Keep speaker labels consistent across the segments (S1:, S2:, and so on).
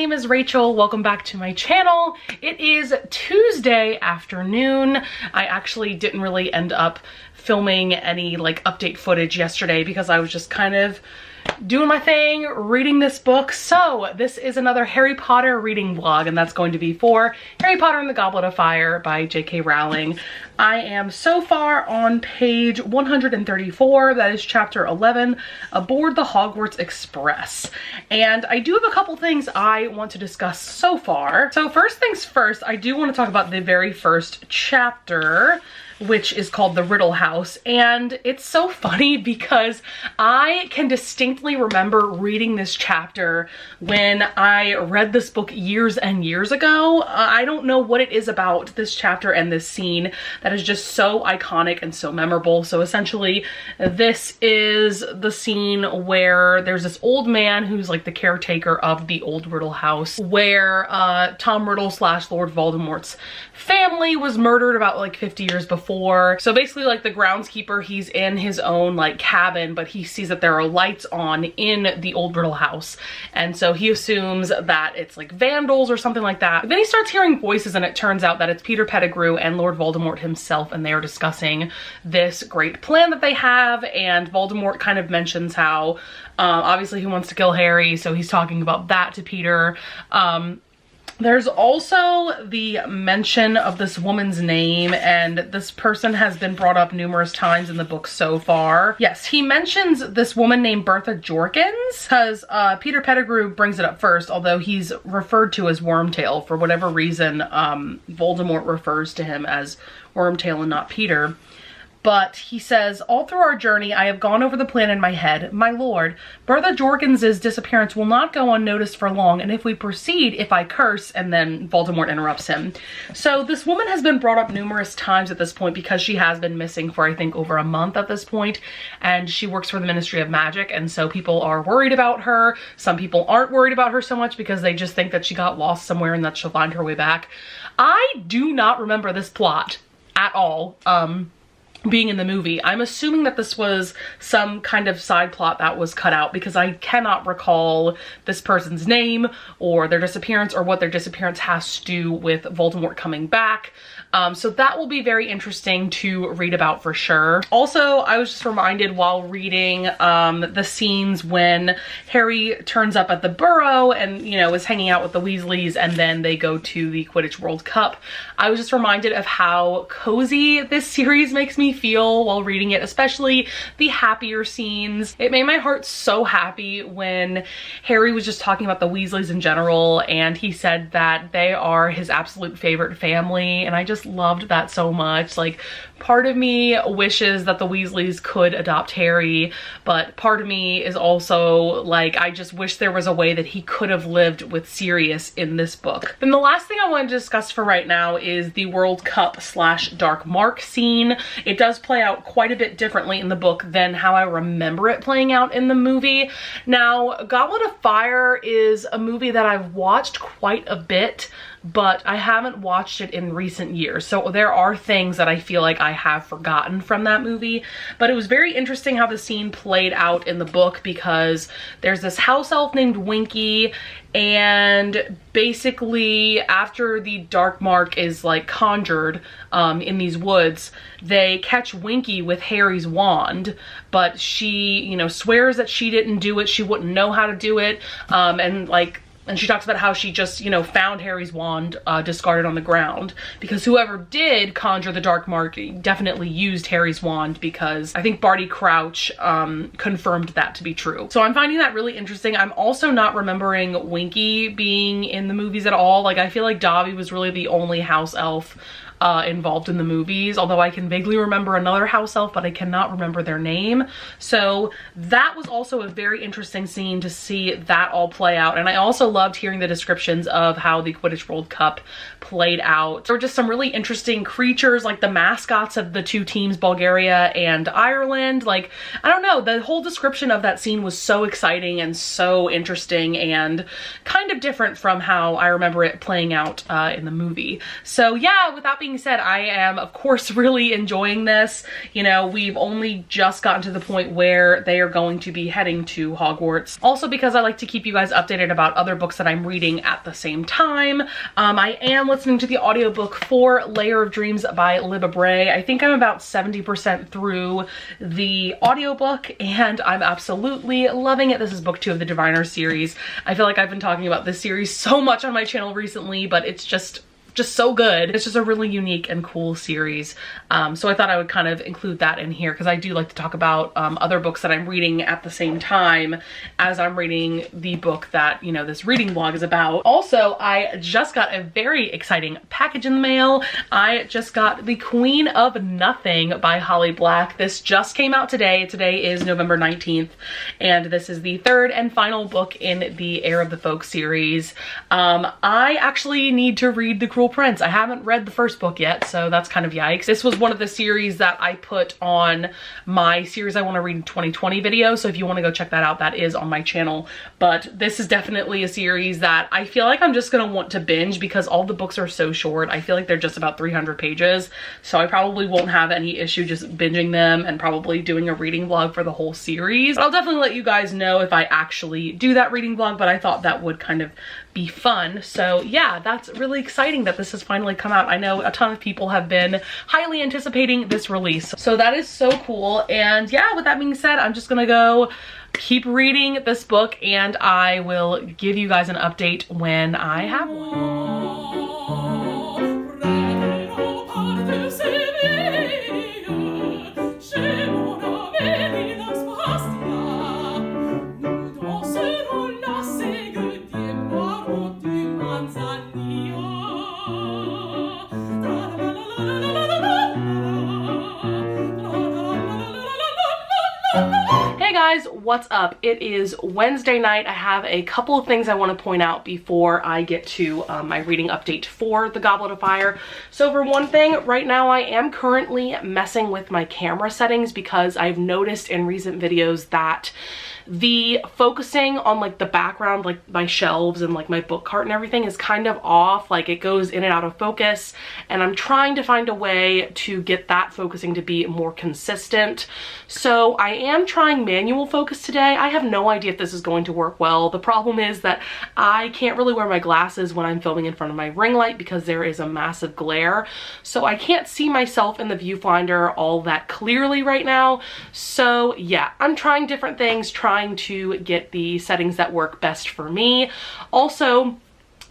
S1: name is Rachel. Welcome back to my channel. It is Tuesday afternoon. I actually didn't really end up filming any like update footage yesterday because I was just kind of doing my thing, reading this book. So this is another Harry Potter reading vlog, and that's going to be for Harry Potter and the Goblet of Fire by J.K. Rowling. I am so far on page 134, that is chapter 11, Aboard the Hogwarts Express. And I do have a couple things I want to discuss so far. So first things first, I do want to talk about the very first chapter, which is called The Riddle House. And it's so funny because I can distinctly remember reading this chapter when I read this book years and years ago. I don't know what it is about this chapter and this scene that is just so iconic and so memorable. So essentially, this is the scene where there's this old man who's like the caretaker of the old Riddle House, where Tom Riddle / Lord Voldemort's family was murdered about like 50 years before. So basically, like, the groundskeeper, he's in his own like cabin, but he sees that there are lights on in the old Riddle House, and so he assumes that it's like vandals or something like that. But then he starts hearing voices, and it turns out that it's Peter Pettigrew and Lord Voldemort himself, and they are discussing this great plan that they have. And Voldemort kind of mentions how obviously he wants to kill Harry, so he's talking about that to Peter. There's also the mention of this woman's name, and this person has been brought up numerous times in the book so far. Yes, he mentions this woman named Bertha Jorkins, because Peter Pettigrew brings it up first, although he's referred to as Wormtail. For whatever reason, Voldemort refers to him as Wormtail and not Peter. But he says, all through our journey, I have gone over the plan in my head. My lord, Bertha Jorkins' disappearance will not go unnoticed for long, and if we proceed, if I curse, and then Voldemort interrupts him. So this woman has been brought up numerous times at this point because she has been missing for, I think, over a month at this point, and she works for the Ministry of Magic, and so people are worried about her. Some people aren't worried about her so much because they just think that she got lost somewhere and that she'll find her way back. I do not remember this plot at all. Being in the movie. I'm assuming that this was some kind of side plot that was cut out because I cannot recall this person's name or their disappearance or what their disappearance has to do with Voldemort coming back. So that will be very interesting to read about for sure. Also, I was just reminded while reading the scenes when Harry turns up at the Burrow and, you know, is hanging out with the Weasleys, and then they go to the Quidditch World Cup. I was just reminded of how cozy this series makes me feel while reading it, especially the happier scenes. It made my heart so happy when Harry was just talking about the Weasleys in general, and he said that they are his absolute favorite family, and I just loved that so much. Like, part of me wishes that the Weasleys could adopt Harry, but part of me is also like, I just wish there was a way that he could have lived with Sirius in this book. Then the last thing I want to discuss for right now is the World Cup / Dark Mark scene. It does play out quite a bit differently in the book than how I remember it playing out in the movie. Now, Goblet of Fire is a movie that I've watched quite a bit, but I haven't watched it in recent years. So there are things that I feel like I have forgotten from that movie. But it was very interesting how the scene played out in the book because there's this house elf named Winky, and basically after the Dark Mark is like conjured in these woods, they catch Winky with Harry's wand, but she, you know, swears that she didn't do it. She wouldn't know how to do it. And she talks about how she just, you know, found Harry's wand discarded on the ground, because whoever did conjure the Dark Mark definitely used Harry's wand, because I think Barty Crouch confirmed that to be true. So I'm finding that really interesting. I'm also not remembering Winky being in the movies at all. Like, I feel like Dobby was really the only house elf involved in the movies, although I can vaguely remember another house elf, but I cannot remember their name. So that was also a very interesting scene to see that all play out. And I also loved hearing the descriptions of how the Quidditch World Cup played out. There were just some really interesting creatures, like the mascots of the two teams, Bulgaria and Ireland. Like, I don't know, the whole description of that scene was so exciting and so interesting and kind of different from how I remember it playing out in the movie. So yeah, with that being being said, I am of course really enjoying this. You know, we've only just gotten to the point where they are going to be heading to Hogwarts. Also because I like to keep you guys updated about other books that I'm reading at the same time. I am listening to the audiobook for Layer of Dreams by Libba Bray. I think I'm about 70% through the audiobook and I'm absolutely loving it. This is book 2 of the Diviner series. I feel like I've been talking about this series so much on my channel recently, but it's just so good. It's just a really unique and cool series. So I thought I would kind of include that in here because I do like to talk about other books that I'm reading at the same time as I'm reading the book that, you know, this reading vlog is about. Also, I just got a very exciting package in the mail. I just got The Queen of Nothing by Holly Black. This just came out today. Today is November 19th, and this is the 3rd and final book in the Heir of the Folk series. I actually need to read The Cruel Prince. I haven't read the first book yet, so that's kind of yikes. This was one of the series that I put on my series I want to read in 2020 video, so if you want to go check that out, that is on my channel. But this is definitely a series that I feel like I'm just gonna want to binge because all the books are so short. I feel like they're just about 300 pages, so I probably won't have any issue just binging them and probably doing a reading vlog for the whole series. But I'll definitely let you guys know if I actually do that reading vlog, but I thought that would kind of be fun. So yeah, that's really exciting that this has finally come out. I know a ton of people have been highly anticipating this release, so that is so cool. And yeah, with that being said, I'm just gonna go keep reading this book and I will give you guys an update when I have one. Hey guys, what's up? It is Wednesday night. I have a couple of things I want to point out before I get to my reading update for the Goblet of Fire. So for one thing, right now I am currently messing with my camera settings because I've noticed in recent videos that the focusing on like the background, like my shelves and like my book cart and everything is kind of off. Like it goes in and out of focus, and I'm trying to find a way to get that focusing to be more consistent. So I am trying manual focus today. I have no idea if this is going to work well. The problem is that I can't really wear my glasses when I'm filming in front of my ring light because there is a massive glare. So I can't see myself in the viewfinder all that clearly right now. So yeah, I'm trying different things, trying to get the settings that work best for me. Also,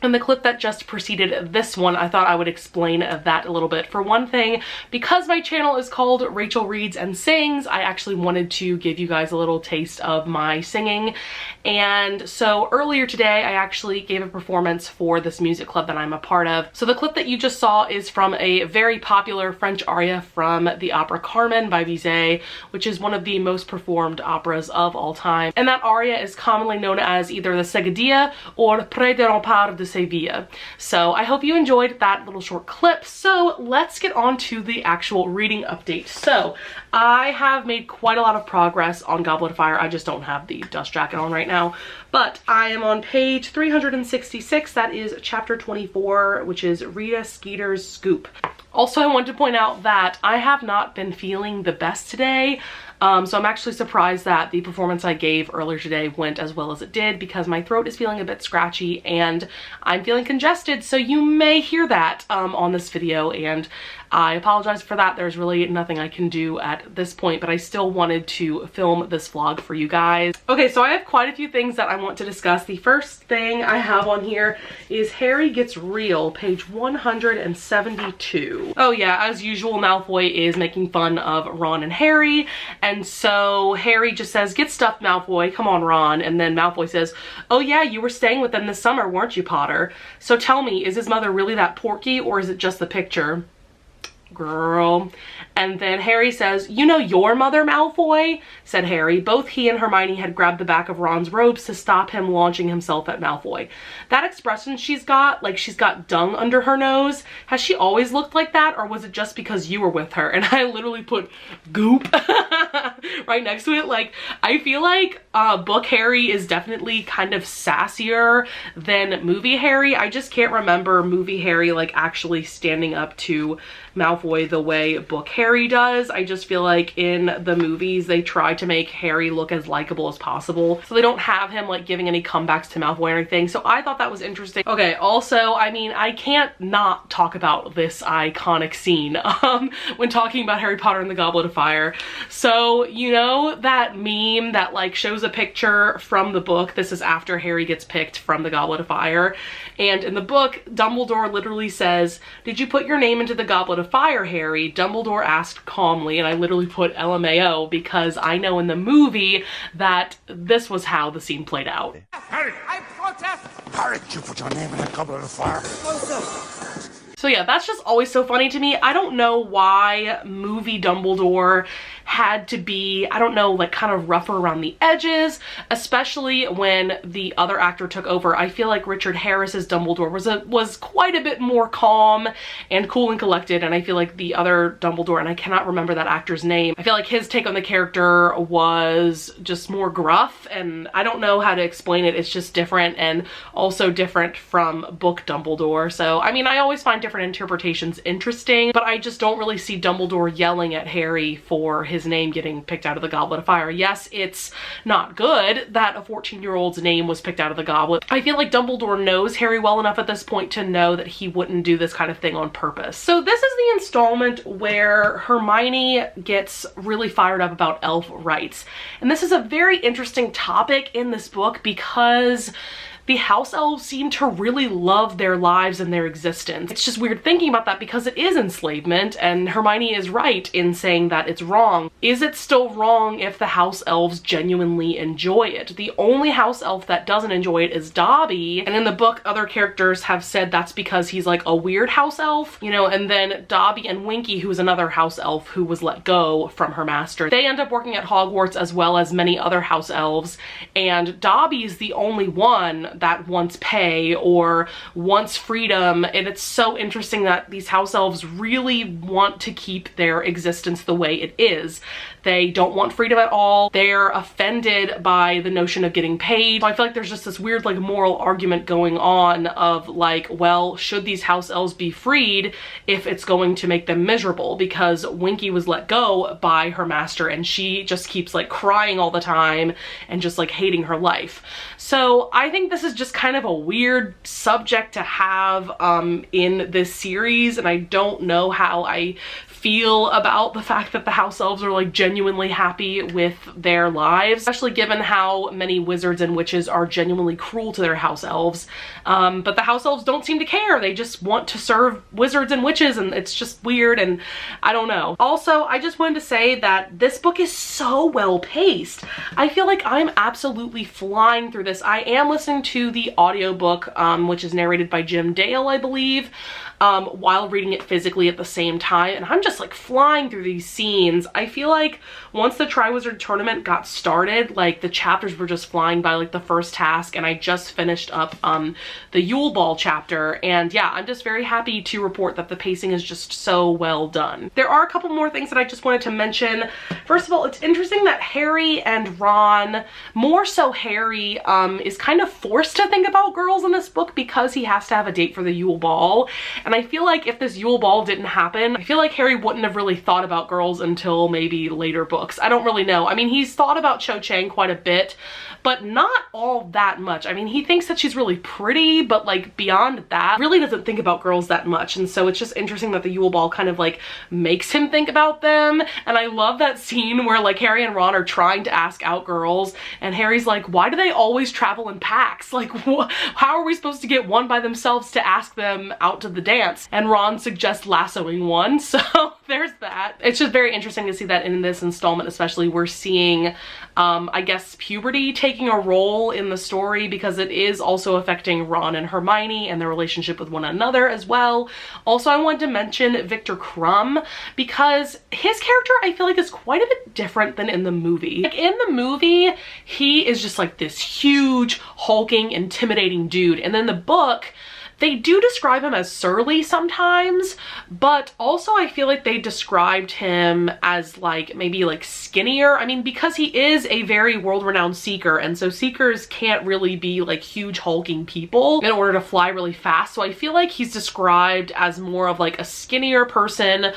S1: in the clip that just preceded this one, I thought I would explain that a little bit. For one thing, because my channel is called Rachel Reads and Sings, I actually wanted to give you guys a little taste of my singing. And so earlier today, I actually gave a performance for this music club that I'm a part of. So the clip that you just saw is from a very popular French aria from the opera Carmen by Bizet, which is one of the most performed operas of all time. And that aria is commonly known as either the Seguidilla or Près des Remparts de Sevilla. So I hope you enjoyed that little short clip. So let's get on to the actual reading update. So I have made quite a lot of progress on Goblet of Fire. I just don't have the dust jacket on right now, but I am on page 366. That is chapter 24, which is Rita Skeeter's Scoop. Also, I want to point out that I have not been feeling the best today. So I'm actually surprised that the performance I gave earlier today went as well as it did because my throat is feeling a bit scratchy and I'm feeling congested. So you may hear that on this video, and I apologize for that. There's really nothing I can do at this point, but I still wanted to film this vlog for you guys. Okay, so I have quite a few things that I want to discuss. The first thing I have on here is Harry Gets Real, page 172. Oh yeah, as usual, Malfoy is making fun of Ron and Harry, and so Harry just says, "Get stuffed, Malfoy, come on, Ron." And then Malfoy says, "Oh yeah, you were staying with them this summer, weren't you, Potter? So tell me, is his mother really that porky, or is it just the picture?" girl. And then Harry says, "You know your mother, Malfoy?" said Harry. Both he and Hermione had grabbed the back of Ron's robes to stop him launching himself at Malfoy. That expression she's got, like she's got dung under her nose, has she always looked like that, or was it just because you were with her? And I literally put goop right next to it. Like, I feel like book Harry is definitely kind of sassier than movie Harry. I just can't remember movie Harry like actually standing up to Malfoy the way book Harry does. I just feel like in the movies they try to make Harry look as likable as possible, so they don't have him like giving any comebacks to Malfoy or anything. So I thought that was interesting. Okay, also, I mean, I can't not talk about this iconic scene when talking about Harry Potter and the Goblet of Fire. So, you know that meme that like shows a picture from the book? This is after Harry gets picked from the Goblet of Fire, and in the book Dumbledore literally says, "Did you put your name into the Goblet of Fire, Harry?" Dumbledore asked calmly, and I literally put LMAO because I know in the movie that this was how the scene played out.
S2: Harry! I protest! Harry, did you put your name in the Goblet of Fire? No, sir.
S1: So yeah, that's just always so funny to me. I don't know why movie Dumbledore had to be, I don't know, like kind of rougher around the edges, especially when the other actor took over. I feel like Richard Harris's Dumbledore was quite a bit more calm and cool and collected, and I feel like the other Dumbledore, and I cannot remember that actor's name, I feel like his take on the character was just more gruff, and I don't know how to explain it. It's just different, and also different from book Dumbledore. So I mean, I always find different interpretations interesting, but I just don't really see Dumbledore yelling at Harry for his name getting picked out of the Goblet of Fire. Yes, it's not good that a 14-year-old's name was picked out of the goblet. I feel like Dumbledore knows Harry well enough at this point to know that he wouldn't do this kind of thing on purpose. So this is the installment where Hermione gets really fired up about elf rights. And this is a very interesting topic in this book because the house elves seem to really love their lives and their existence. It's just weird thinking about that because it is enslavement, and Hermione is right in saying that it's wrong. Is it still wrong if the house elves genuinely enjoy it? The only house elf that doesn't enjoy it is Dobby, and in the book other characters have said that's because he's like a weird house elf, you know, and then Dobby and Winky, who is another house elf who was let go from her master, they end up working at Hogwarts as well as many other house elves, and Dobby is the only one that wants pay or wants freedom. And it's so interesting that these house elves really want to keep their existence the way it is. They don't want freedom at all. They're offended by the notion of getting paid. So I feel like there's just this weird like moral argument going on of like, well, should these house elves be freed if it's going to make them miserable? Because Winky was let go by her master and she just keeps like crying all the time and just like hating her life. So I think this is just kind of a weird subject to have in this series, and I don't know how I feel about the fact that the house elves are like genuinely happy with their lives, especially given how many wizards and witches are genuinely cruel to their house elves. But the house elves don't seem to care. They just want to serve wizards and witches, and it's just weird, and I don't know. Also, I just wanted to say that this book is so well paced. I feel like I'm absolutely flying through this. I am listening to the audiobook, which is narrated by Jim Dale, I believe, while reading it physically at the same time, and I'm just like flying through these scenes. I feel like once the Triwizard Tournament got started, like the chapters were just flying by, like the first task, and I just finished up the Yule Ball chapter, and yeah, I'm just very happy to report that the pacing is just so well done. There are a couple more things that I just wanted to mention. First of all, it's interesting that Harry and Ron, more so Harry, is kind of forced to think about girls in this book because he has to have a date for the Yule Ball. And I feel like if this Yule Ball didn't happen, I feel like Harry wouldn't have really thought about girls until maybe later books. I don't really know. I mean, he's thought about Cho Chang quite a bit, but not all that much. I mean, he thinks that she's really pretty, but like beyond that, really doesn't think about girls that much. And so it's just interesting that the Yule Ball kind of like makes him think about them. And I love that scene where like Harry and Ron are trying to ask out girls, and Harry's like, why do they always travel in packs? Like, how are we supposed to get one by themselves to ask them out to the dance? And Ron suggests lassoing one, so there's that. It's just very interesting to see that in this installment especially we're seeing I guess puberty taking a role in the story, because it is also affecting Ron and Hermione and their relationship with one another as well. Also, I wanted to mention Victor Crumb, because his character I feel like is quite a bit different than in the movie. Like in the movie, he is just like this huge, hulking, intimidating dude, and then the book, they do describe him as surly sometimes, but also I feel like they described him as like maybe like skinnier. I mean, because he is a very world-renowned seeker, and so seekers can't really be like huge hulking people in order to fly really fast. So I feel like he's described as more of like a skinnier person,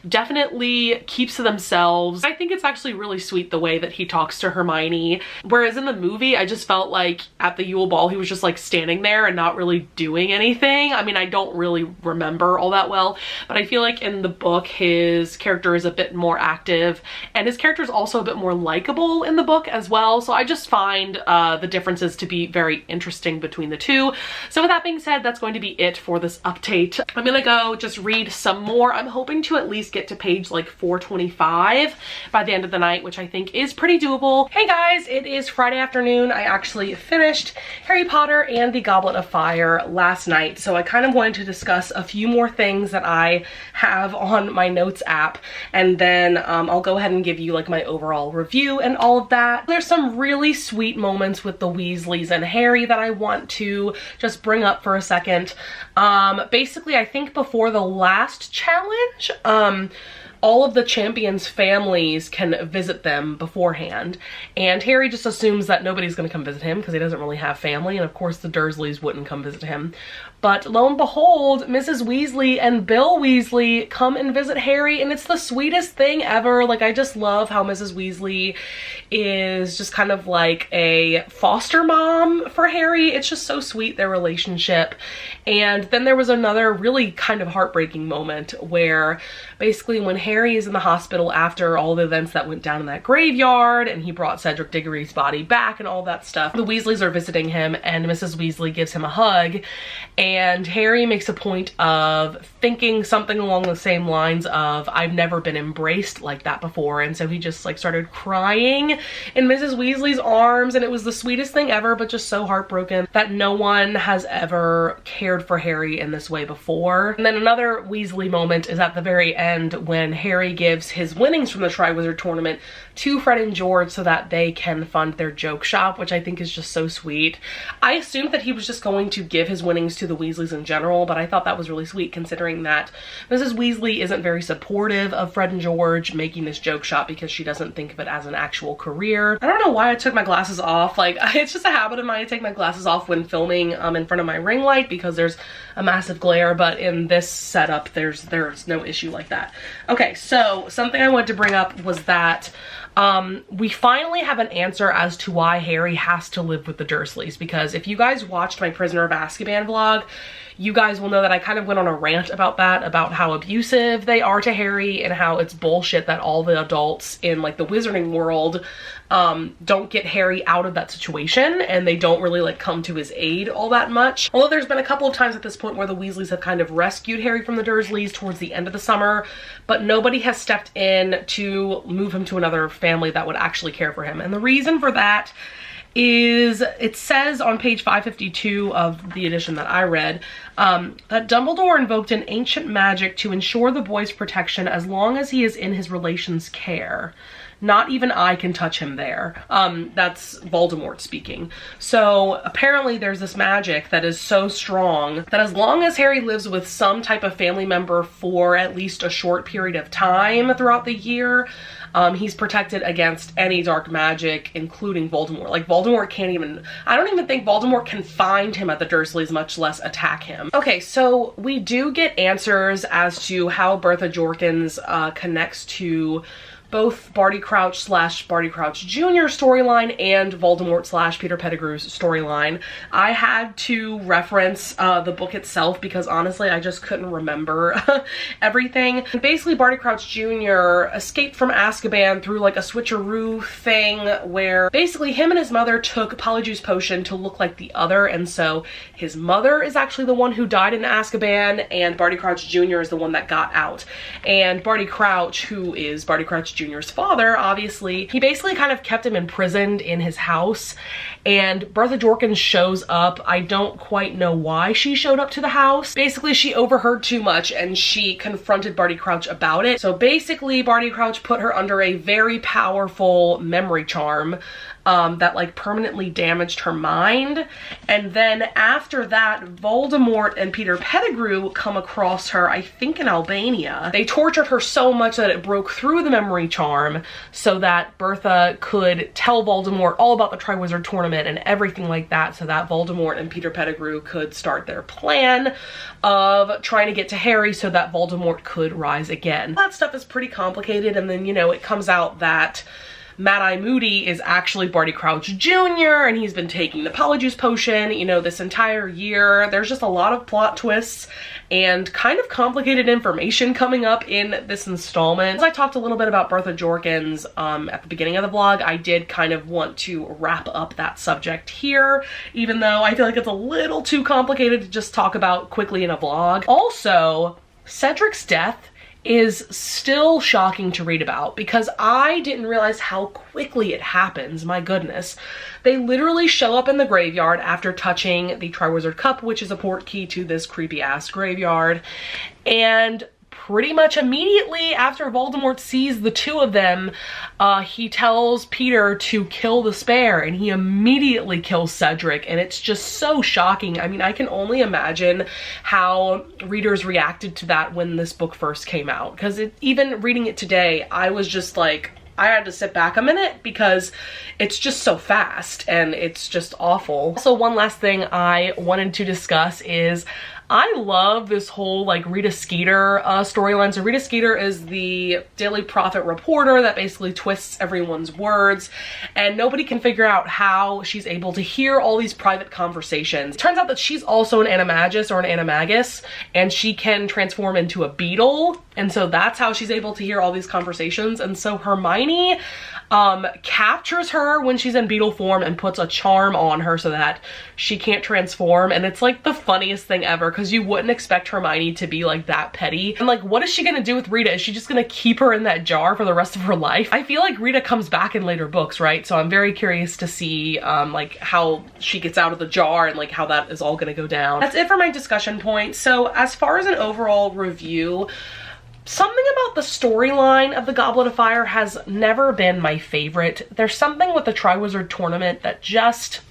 S1: definitely keeps to themselves. I think it's actually really sweet the way that he talks to Hermione, whereas in the movie I just felt like at the Yule Ball he was just like standing there and not really doing anything. I mean, I don't really remember all that well, but I feel like in the book his character is a bit more active, and his character is also a bit more likable in the book as well. So I just find the differences to be very interesting between the two. So with that being said, that's going to be it for this update. I'm gonna go just read some more. I'm hoping to at least get to page like 425 by the end of the night, which I think is pretty doable. Hey guys, it is Friday afternoon. I actually finished Harry Potter and the Goblet of Fire last night. So I kind of wanted to discuss a few more things that I have on my notes app, and then I'll go ahead and give you like my overall review and all of that. There's some really sweet moments with the Weasleys and Harry that I want to just bring up for a second. Basically, I think before the last challenge, all of the champions' families can visit them beforehand, and Harry just assumes that nobody's gonna come visit him because he doesn't really have family, and of course the Dursleys wouldn't come visit him. But lo and behold, Mrs. Weasley and Bill Weasley come and visit Harry, and it's the sweetest thing ever. Like, I just love how Mrs. Weasley is just kind of like a foster mom for Harry. It's just so sweet, their relationship. And then there was another really kind of heartbreaking moment where basically when Harry is in the hospital after all the events that went down in that graveyard, and he brought Cedric Diggory's body back and all that stuff, the Weasleys are visiting him, and Mrs. Weasley gives him a hug, and Harry makes a point of thinking something along the same lines of, I've never been embraced like that before, and so he just like started crying in Mrs. Weasley's arms, and it was the sweetest thing ever, but just so heartbroken that no one has ever cared for Harry in this way before. And then another Weasley moment is at the very end when Harry gives his winnings from the Triwizard Tournament to Fred and George so that they can fund their joke shop, which I think is just so sweet. I assumed that he was just going to give his winnings to the Weasleys in general, but I thought that was really sweet considering that Mrs. Weasley isn't very supportive of Fred and George making this joke shop because she doesn't think of it as an actual career. I don't know why I took my glasses off. Like, it's just a habit of mine to take my glasses off when filming in front of my ring light because there's a massive glare, but in this setup there's no issue like that. Okay, so something I wanted to bring up was that we finally have an answer as to why Harry has to live with the Dursleys, because if you guys watched my Prisoner of Azkaban vlog, you guys will know that I kind of went on a rant about that, about how abusive they are to Harry and how it's bullshit that all the adults in like the wizarding world don't get Harry out of that situation, and they don't really like come to his aid all that much. Although there's been a couple of times at this point where the Weasleys have kind of rescued Harry from the Dursleys towards the end of the summer, but nobody has stepped in to move him to another family that would actually care for him. And the reason for that is, it says on page 552 of the edition that I read, that Dumbledore invoked an ancient magic to ensure the boy's protection as long as he is in his relation's care. Not even I can touch him there. That's Voldemort speaking. So apparently there's this magic that is so strong that as long as Harry lives with some type of family member for at least a short period of time throughout the year, he's protected against any dark magic, including Voldemort. Like, Voldemort can't even, I don't even think Voldemort can find him at the Dursleys, much less attack him. Okay, so we do get answers as to how Bertha Jorkins connects to both Barty Crouch / Barty Crouch Jr. storyline and Voldemort / Peter Pettigrew's storyline. I had to reference the book itself because honestly I just couldn't remember everything. And basically Barty Crouch Jr. escaped from Azkaban through like a switcheroo thing where basically him and his mother took Polyjuice Potion to look like the other, and so his mother is actually the one who died in Azkaban and Barty Crouch Jr. is the one that got out. And Barty Crouch, who is Barty Crouch Jr., Jr.'s father, obviously, he basically kind of kept him imprisoned in his house, and Bertha Jorkins shows up. I don't quite know why she showed up to the house. Basically, she overheard too much and she confronted Barty Crouch about it. So basically, Barty Crouch put her under a very powerful memory charm that like permanently damaged her mind. And then after that, Voldemort and Peter Pettigrew come across her, I think in Albania. They tortured her so much that it broke through the memory charm so that Bertha could tell Voldemort all about the Triwizard Tournament and everything like that, so that Voldemort and Peter Pettigrew could start their plan of trying to get to Harry so that Voldemort could rise again. That stuff is pretty complicated, and then, you know, it comes out that Mad-Eye Moody is actually Barty Crouch Jr. and he's been taking the Polyjuice Potion, you know, this entire year. There's just a lot of plot twists and kind of complicated information coming up in this installment. As I talked a little bit about Bertha Jorkins at the beginning of the vlog, I did kind of want to wrap up that subject here, even though I feel like it's a little too complicated to just talk about quickly in a vlog. Also, Cedric's death is still shocking to read about because I didn't realize how quickly it happens. My goodness. They literally show up in the graveyard after touching the Triwizard Cup, which is a port key to this creepy ass graveyard, and pretty much immediately after Voldemort sees the two of them, he tells Peter to kill the spare, and he immediately kills Cedric, and it's just so shocking. I mean, I can only imagine how readers reacted to that when this book first came out, because even reading it today, I was just like, I had to sit back a minute because it's just so fast and it's just awful. So one last thing I wanted to discuss is I love this whole like Rita Skeeter storyline. So Rita Skeeter is the Daily Prophet reporter that basically twists everyone's words, and nobody can figure out how she's able to hear all these private conversations. It turns out that she's also an animagus or an animagus, and she can transform into a beetle, and so that's how she's able to hear all these conversations. And so Hermione captures her when she's in beetle form and puts a charm on her so that she can't transform, and it's like the funniest thing ever because you wouldn't expect Hermione to be like that petty. And like, what is she gonna do with Rita? Is she just gonna keep her in that jar for the rest of her life? I feel like Rita comes back in later books, right? So I'm very curious to see like how she gets out of the jar and like how that is all gonna go down. That's it for my discussion points. So as far as an overall review, something about the storyline of the Goblet of Fire has never been my favorite. There's something with the Triwizard Tournament that just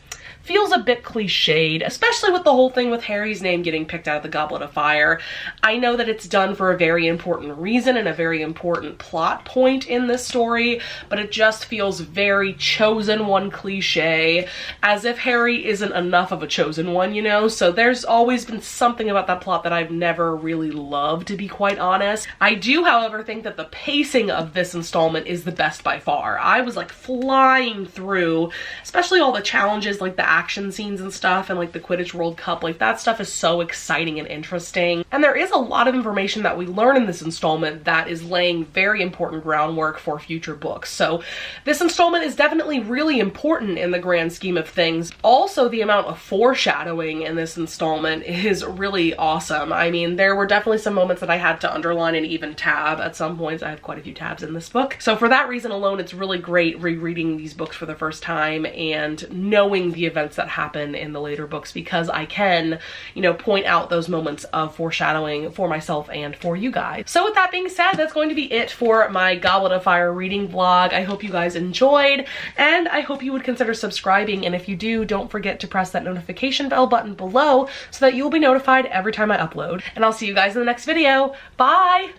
S1: feels a bit cliched, especially with the whole thing with Harry's name getting picked out of the Goblet of Fire. I know that it's done for a very important reason and a very important plot point in this story, but it just feels very chosen one cliche, as if Harry isn't enough of a chosen one, you know? So there's always been something about that plot that I've never really loved, to be quite honest. I do, however, think that the pacing of this installment is the best by far. I was like flying through, especially all the challenges, like the action scenes and stuff, and like the Quidditch World Cup. Like, that stuff is so exciting and interesting. And there is a lot of information that we learn in this installment that is laying very important groundwork for future books. So this installment is definitely really important in the grand scheme of things. Also, the amount of foreshadowing in this installment is really awesome. I mean, there were definitely some moments that I had to underline and even tab at some points. I have quite a few tabs in this book. So for that reason alone, it's really great rereading these books for the first time and knowing the events that happen in the later books, because I can, you know, point out those moments of foreshadowing for myself and for you guys. So with that being said, that's going to be it for my Goblet of Fire reading vlog. I hope you guys enjoyed, and I hope you would consider subscribing, and if you do, don't forget to press that notification bell button below so that you'll be notified every time I upload. And I'll see you guys in the next video. Bye!